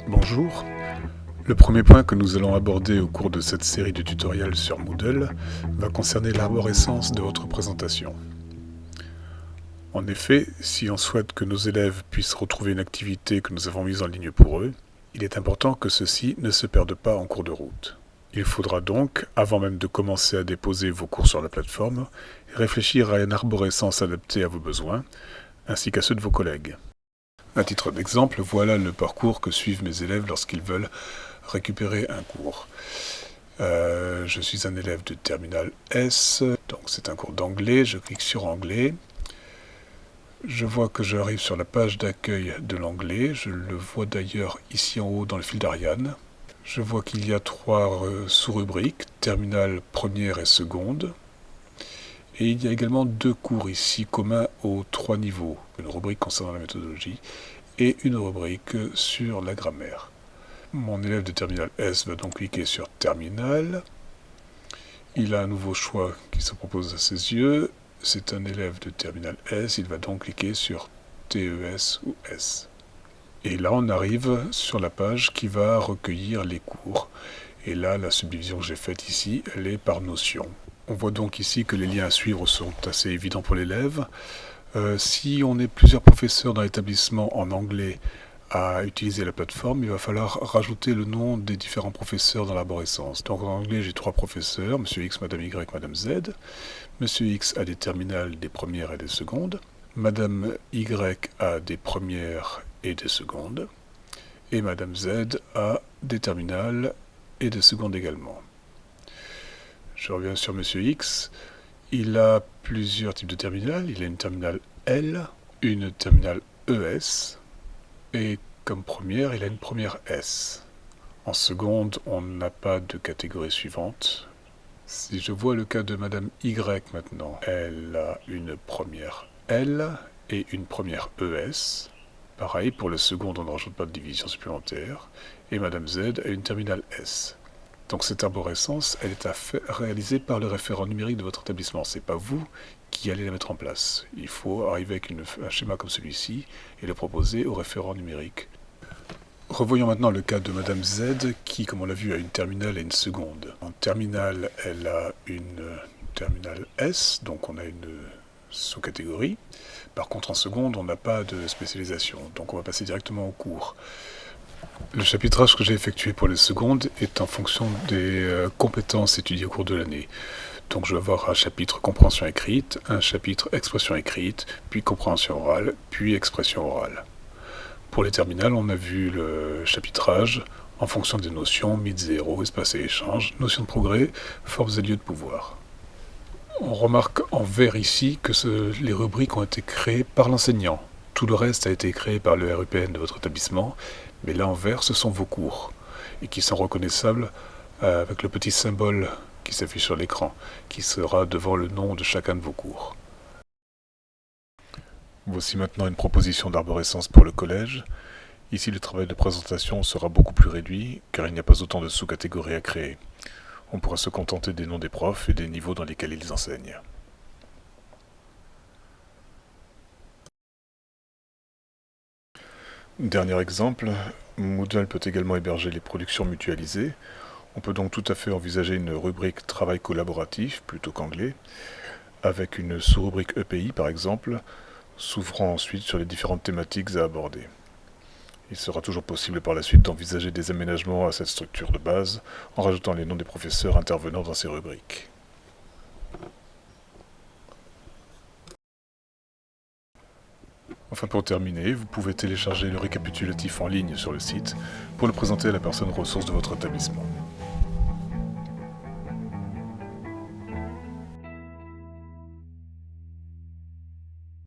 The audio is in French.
Bonjour. Le premier point que nous allons aborder au cours de cette série de tutoriels sur Moodle va concerner l'arborescence de votre présentation. En effet, si on souhaite que nos élèves puissent retrouver une activité que nous avons mise en ligne pour eux, il est important que ceux-ci ne se perdent pas en cours de route. Il faudra donc, avant même de commencer à déposer vos cours sur la plateforme, réfléchir à une arborescence adaptée à vos besoins, ainsi qu'à ceux de vos collègues. À titre d'exemple, voilà le parcours que suivent mes élèves lorsqu'ils veulent récupérer un cours. Je suis un élève de terminale S, donc c'est un cours d'anglais, je clique sur anglais. Je vois que j'arrive sur la page d'accueil de l'anglais, je le vois d'ailleurs ici en haut dans le fil d'Ariane. Je vois qu'il y a 3 sous-rubriques, terminale première et seconde. Et il y a également 2 cours ici communs aux 3 niveaux, une rubrique concernant la méthodologie et une rubrique sur la grammaire. Mon élève de terminale S va donc cliquer sur terminale. Il a un nouveau choix qui se propose à ses yeux. C'est un élève de terminale S, il va donc cliquer sur TES ou S. Et là on arrive sur la page qui va recueillir les cours. Et là la subdivision que j'ai faite ici, elle est par notion. On voit donc ici que les liens à suivre sont assez évidents pour l'élève. Si on est plusieurs professeurs dans l'établissement en anglais à utiliser la plateforme, il va falloir rajouter le nom des différents professeurs dans l'arborescence. Donc en anglais, j'ai 3 professeurs, Monsieur X, Madame Y, Madame Z. Monsieur X a des terminales, des premières et des secondes. Madame Y a des premières et des secondes. Et Madame Z a des terminales et des secondes également. Je reviens sur Monsieur X. Il a plusieurs types de terminales. Il a une terminale L, une terminale ES, et comme première, il a une première S. En seconde, on n'a pas de catégorie suivante. Si je vois le cas de Madame Y maintenant, elle a une première L et une première ES. Pareil, pour la seconde, on ne rajoute pas de division supplémentaire. Et Madame Z a une terminale S. Donc cette arborescence, elle est réalisée par le référent numérique de votre établissement. Ce n'est pas vous qui allez la mettre en place. Il faut arriver avec un schéma comme celui-ci et le proposer au référent numérique. Revoyons maintenant le cas de Madame Z qui, comme on l'a vu, a une terminale et une seconde. En terminale, elle a une terminale S, donc on a une sous-catégorie. Par contre, en seconde, on n'a pas de spécialisation, donc on va passer directement au cours. Le chapitrage que j'ai effectué pour les secondes est en fonction des compétences étudiées au cours de l'année. Donc je vais avoir un chapitre compréhension écrite, un chapitre expression écrite, puis compréhension orale, puis expression orale. Pour les terminales, on a vu le chapitrage en fonction des notions, mythe zéro, espace et échange, notion de progrès, formes et lieux de pouvoir. On remarque en vert ici que les rubriques ont été créées par l'enseignant. Tout le reste a été créé par le RUPN de votre établissement, mais là en vert, ce sont vos cours, et qui sont reconnaissables avec le petit symbole qui s'affiche sur l'écran, qui sera devant le nom de chacun de vos cours. Voici maintenant une proposition d'arborescence pour le collège. Ici, le travail de présentation sera beaucoup plus réduit, car il n'y a pas autant de sous-catégories à créer. On pourra se contenter des noms des profs et des niveaux dans lesquels ils enseignent. Dernier exemple, Moodle peut également héberger les productions mutualisées. On peut donc tout à fait envisager une rubrique travail collaboratif plutôt qu'anglais, avec une sous-rubrique EPI par exemple, s'ouvrant ensuite sur les différentes thématiques à aborder. Il sera toujours possible par la suite d'envisager des aménagements à cette structure de base en rajoutant les noms des professeurs intervenant dans ces rubriques. Enfin, pour terminer, vous pouvez télécharger le récapitulatif en ligne sur le site pour le présenter à la personne ressource de votre établissement.